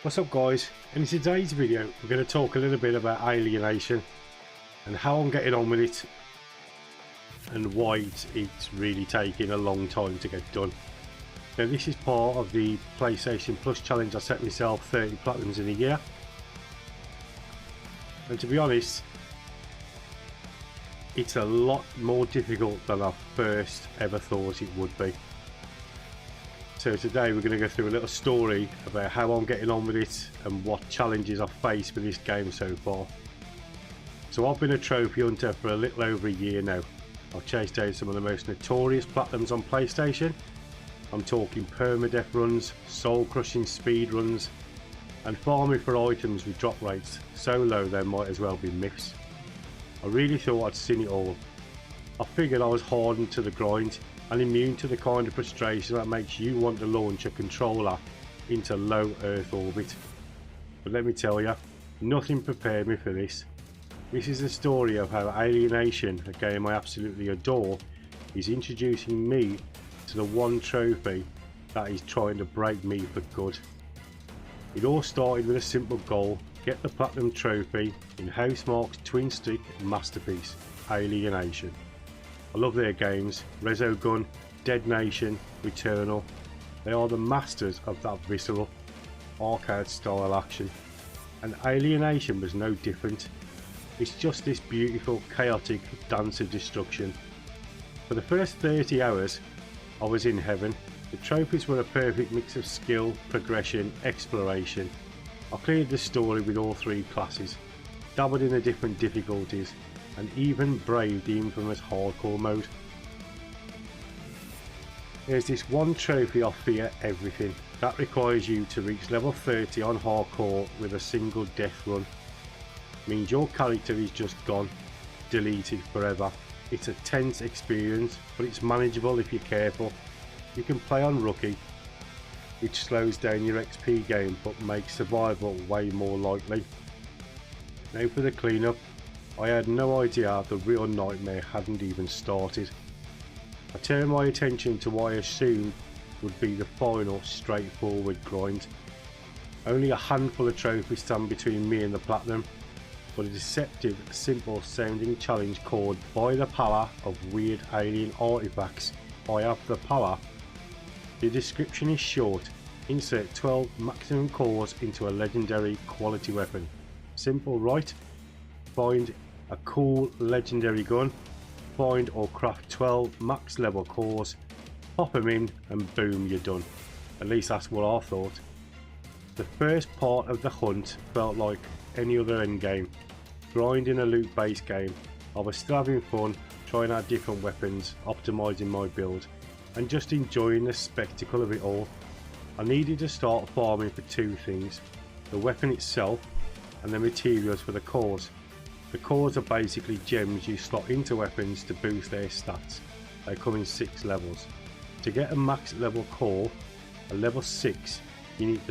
What's up guys, in today's video we're going to talk a little bit about Alienation and how I'm getting on with it and why it's really taking a long time to get done. Now this is part of the PlayStation Plus challenge. I set myself 30 platinums in a year, and to be honest it's a lot more difficult than I first ever thought it would be. So today we're going to go through a little story about how I'm getting on with it and what challenges I've faced with this game so far. So I've been a trophy hunter for a little over a year now. I've chased down some of the most notorious platinums on PlayStation. I'm talking permadeath runs, soul crushing speed runs, and farming for items with drop rates so low they might as well be myths. I really thought I'd seen it all. I figured I was hardened to the grind and immune to the kind of frustration that makes you want to launch a controller into low Earth orbit. But let me tell you, nothing prepared me for this. This is the story of how Alienation, a game I absolutely adore, is introducing me to the one trophy that is trying to break me for good. It all started with a simple goal: get the platinum trophy in Housemarque's twin stick masterpiece, Alienation. I love their games, Resogun, Dead Nation, Returnal. They are the masters of that visceral, arcade style action, and Alienation was no different. It's just this beautiful, chaotic dance of destruction. For the first 30 hours I was in heaven. The trophies were a perfect mix of skill, progression, exploration. I cleared the story with all three classes, dabbled in the different difficulties, and even braved the infamous hardcore mode. There's this one trophy I fear everything. That requires you to reach level 30 on hardcore with a single death run. Means your character is just gone, deleted forever. It's a tense experience, but it's manageable if you're careful. You can play on rookie, which slows down your XP gain but makes survival way more likely. Now for the cleanup. I had no idea the real nightmare hadn't even started. I turned my attention to what I assumed would be the final straightforward grind. Only a handful of trophies stand between me and the platinum, but a deceptive, simple sounding challenge called "By the power of weird alien artifacts, I have the power." The description is short: insert 12 maximum cores into a legendary quality weapon. Simple, right? Find a cool legendary gun, find or craft 12 max level cores, pop them in, and boom, you're done. At least that's what I thought. The first part of the hunt felt like any other endgame. Grinding a loot based game. I was still having fun, trying out different weapons, optimising my build, and just enjoying the spectacle of it all. I needed to start farming for two things: the weapon itself and the materials for the cores. The cores are basically gems you slot into weapons to boost their stats. They come in 6 levels. To get a max level core, a level 6, you need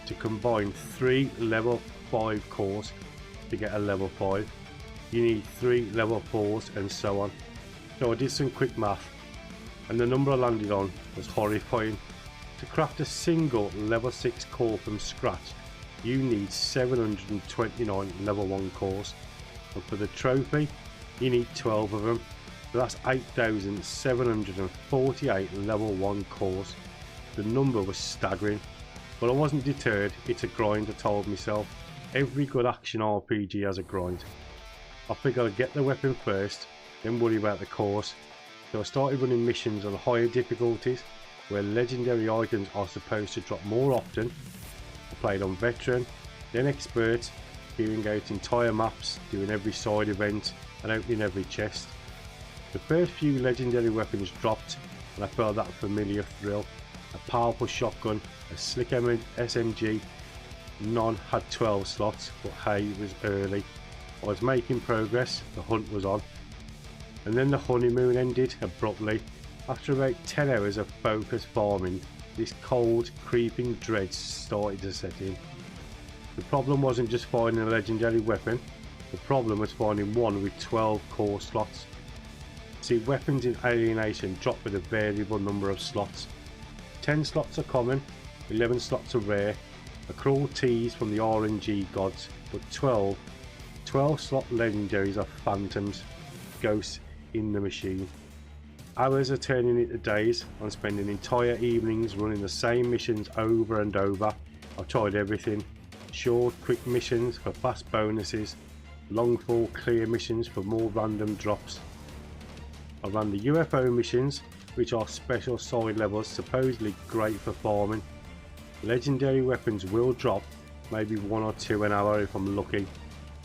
to combine 3 level 5 cores to get a level 5. You need 3 level 4s and so on. So I did some quick math, and the number I landed on was horrifying. To craft a single level 6 core from scratch, you need 729 level 1 cores. And for the trophy, you need 12 of them, so that's 8,748 level 1 cores. The number was staggering, but I wasn't deterred. It's a grind, I told myself. Every good action RPG has a grind. I figured I'd get the weapon first, then worry about the cores. So I started running missions on higher difficulties, where legendary items are supposed to drop more often. I played on veteran, then expert, clearing out entire maps, doing every side event and opening every chest. The first few legendary weapons dropped and I felt that familiar thrill. A powerful shotgun, a slick SMG. None had 12 slots, but hey, it was early. I was making progress, the hunt was on. And then the honeymoon ended abruptly. After about 10 hours of focused farming, this cold, creeping dread started to set in. The problem wasn't just finding a legendary weapon, the problem was finding one with 12 core slots. See, weapons in Alienation drop with a variable number of slots. 10 slots are common, 11 slots are rare, A cruel tease from the RNG gods, but 12 slot legendaries are phantoms, ghosts in the machine. Hours are turning into days. I'm spending entire evenings running the same missions over and over. I've tried everything. Short, quick missions for fast bonuses, long fall clear missions for more random drops. I ran the UFO missions, which are special side levels supposedly great for farming. Legendary weapons will drop, maybe 1 or 2 an hour if I'm lucky.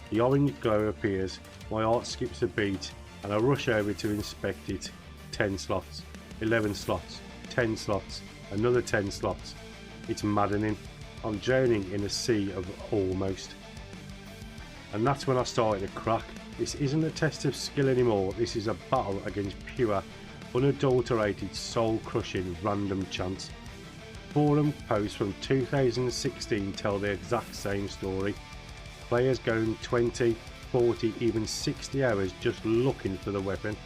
The orange glow appears, my heart skips a beat, and I rush over to inspect it. 10 slots, 11 slots, 10 slots, another 10 slots. It's maddening. I'm drowning in a sea of almost. And that's when I started to crack. This isn't a test of skill anymore, this is a battle against pure, unadulterated, soul-crushing random chance. Forum posts from 2016 tell the exact same story. Players going 20, 40, even 60 hours just looking for the weapon.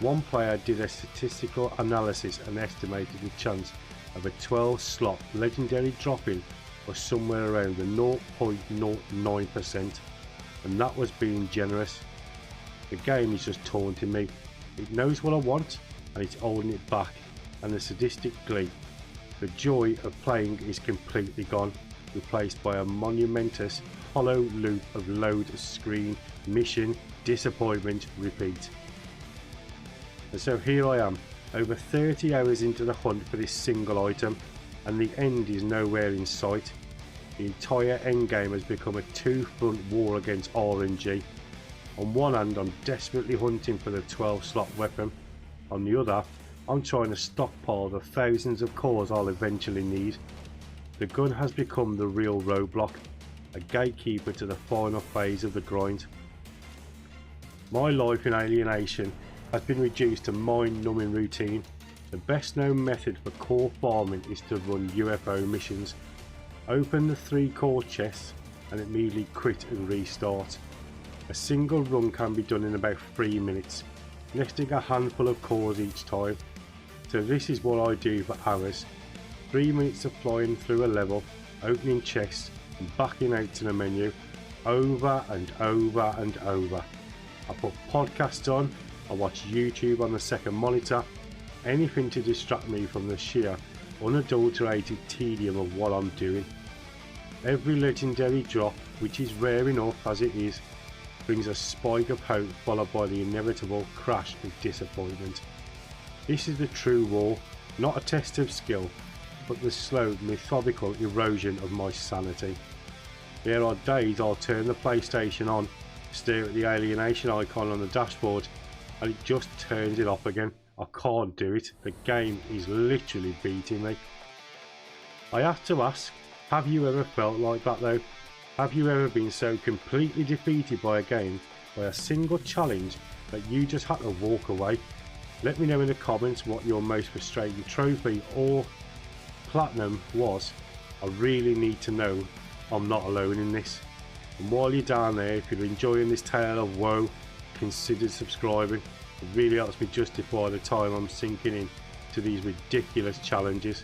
One player did a statistical analysis and estimated the chance of a 12 slot legendary drop-in was somewhere around the 0.09%, and that was being generous. The game is just taunting me. It knows what I want and it's holding it back, and the sadistic glee. The joy of playing is completely gone, replaced by a monumentous hollow loop of load screen, mission, disappointment, repeat. And so here I am, over 30 hours into the hunt for this single item, and the end is nowhere in sight. The entire endgame has become a two-front war against RNG. On one hand, I'm desperately hunting for the 12 slot weapon. On the other, I'm trying to stockpile the thousands of cores I'll eventually need. The gun has become the real roadblock, a gatekeeper to the final phase of the grind. My life in Alienation has been reduced to mind-numbing routine. The best known method for core farming is to run UFO missions. Open the 3 core chests and immediately quit and restart. A single run can be done in about 3 minutes, nesting a handful of cores each time. So this is what I do for hours. 3 minutes of flying through a level, opening chests and backing out to the menu, over and over and over. I put podcasts on, I watch YouTube on the second monitor, anything to distract me from the sheer, unadulterated tedium of what I'm doing. Every legendary drop, which is rare enough as it is, brings a spike of hope followed by the inevitable crash of disappointment. This is the true war, not a test of skill, but the slow, methodical erosion of my sanity. There are days I'll turn the PlayStation on, stare at the Alienation icon on the dashboard, and it just turns it off again. I can't do it, the game is literally beating me. I have to ask, have you ever felt like that though? Have you ever been so completely defeated by a game, by a single challenge, that you just had to walk away? Let me know in the comments what your most frustrating trophy or platinum was. I really need to know. I'm not alone in this. And while you're down there, if you're enjoying this tale of woe, consider subscribing. It really helps me justify the time I'm sinking in to these ridiculous challenges.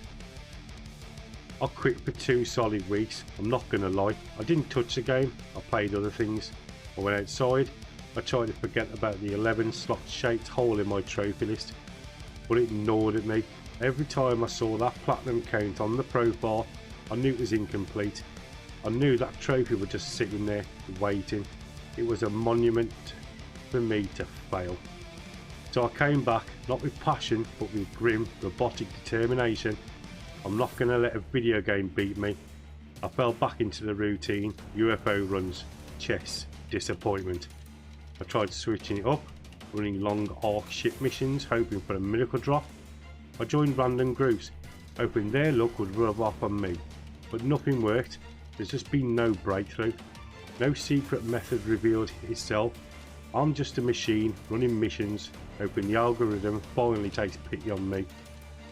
I quit for 2 solid weeks, I'm not gonna lie. I didn't touch the game, I played other things. I went outside, I tried to forget about the 11 slot shaped hole in my trophy list, but it gnawed at me. Every time I saw that platinum count on the profile, I knew it was incomplete. I knew that trophy was just sitting there, waiting. It was a monument for me to fail. So I came back, not with passion, but with grim, robotic determination. I'm not going to let a video game beat me. I fell back into the routine, UFO runs, chess, disappointment. I tried switching it up, running long arc ship missions, hoping for a miracle drop. I joined random groups, hoping their luck would rub off on me, but nothing worked. There's just been no breakthrough. No secret method revealed itself. I'm just a machine running missions, hoping the algorithm finally takes pity on me.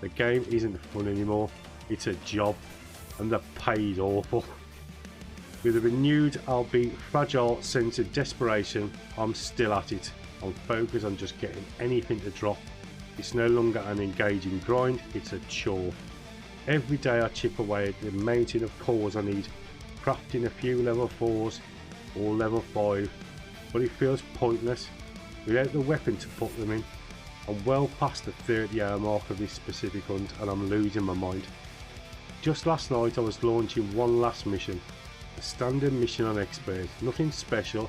The game isn't fun anymore, it's a job, and the pay is awful. With a renewed, albeit fragile sense of desperation, I'm still at it. I'm focused on just getting anything to drop. It's no longer an engaging grind, it's a chore. Every day I chip away at the mountain of cores I need, crafting a few level 4s or level 5, but it feels pointless without the weapon to put them in. I'm well past the 30-hour mark of this specific hunt and I'm losing my mind. Just last night I was launching one last mission, a standard mission on expert, nothing special.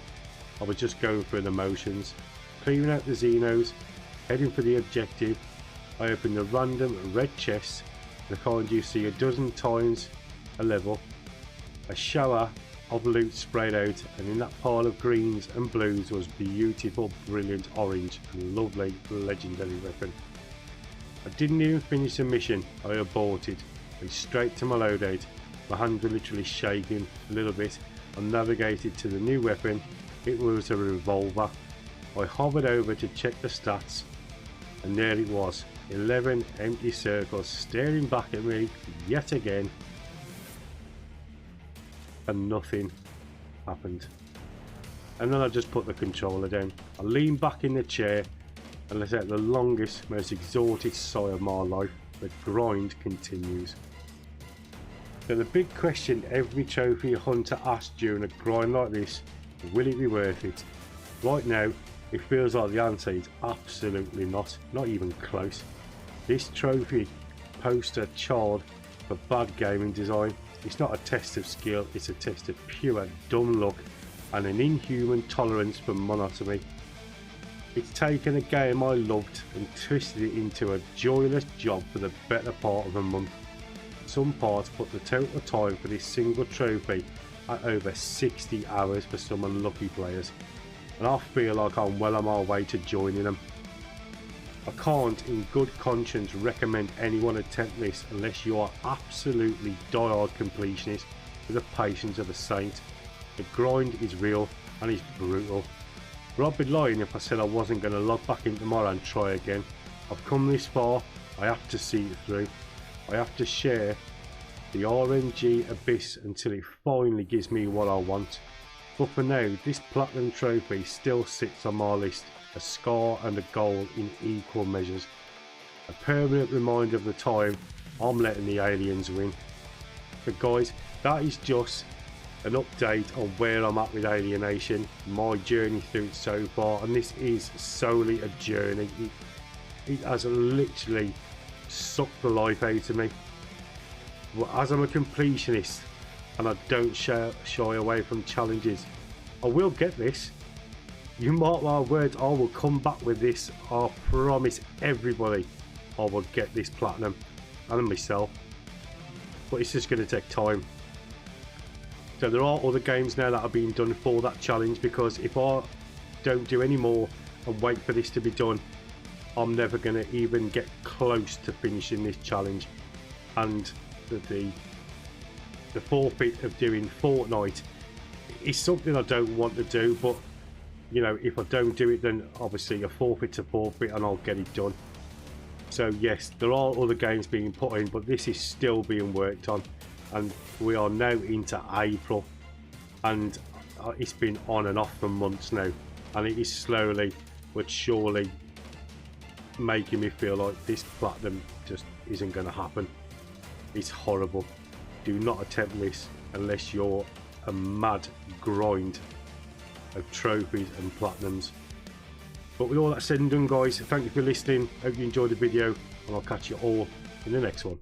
I was just going through the motions, clearing out the Xenos, heading for the objective. I opened a random red chest, the kind you see a dozen times a level. A shower of loot sprayed out, and in that pile of greens and blues was beautiful, brilliant orange and lovely legendary weapon. I didn't even finish the mission, I aborted, went straight to my loadout. My hands were literally shaking a little bit. I navigated to the new weapon. It was a revolver. I hovered over to check the stats, and there it was, 11 empty circles staring back at me yet again, and nothing happened. And then I just put the controller down. I leaned back in the chair and let out the longest, most exhausted sigh of my life. The grind continues. So the big question every trophy hunter asks during a grind like this, will it be worth it? Right now it feels like the answer is absolutely not even close. This trophy poster child for bad gaming design. It's not a test of skill, it's a test of pure dumb luck and an inhuman tolerance for monotony. It's taken a game I loved and twisted it into a joyless job for the better part of a month. Some parts put the total time for this single trophy at over 60 hours for some unlucky players, and I feel like I'm well on my way to joining them. I can't in good conscience recommend anyone attempt this unless you are absolutely die-hard completionist with the patience of a saint. The grind is real and it's brutal, but I'd be lying if I said I wasn't going to log back in tomorrow and try again. I've come this far, I have to see it through. I have to share the RNG abyss until it finally gives me what I want. But for now, this platinum trophy still sits on my list, a scar and a goal in equal measures. A permanent reminder of the time I'm letting the aliens win. But guys, that is just an update on where I'm at with Alienation, my journey through it so far, and this is solely a journey. It has literally sucked the life out of me. But as I'm a completionist and I don't shy away from challenges, I will get this. You mark my words, I will come back with this. I promise everybody I will get this platinum, and myself. But it's just going to take time. So there are other games now that are being done for that challenge, because if I don't do any more and wait for this to be done, I'm never going to even get close to finishing this challenge. And the forfeit of doing Fortnite is something I don't want to do, but you know, if I don't do it, then obviously a forfeit's a forfeit and I'll get it done. So yes, there are other games being put in, but this is still being worked on, and we are now into April, and it's been on and off for months now, and it is slowly but surely making me feel like this platinum just isn't going to happen. It's horrible. Do not attempt this unless you're a mad grind of trophies and platinums. But with all that said and done, guys, thank you for listening. Hope you enjoyed the video, and I'll catch you all in the next one.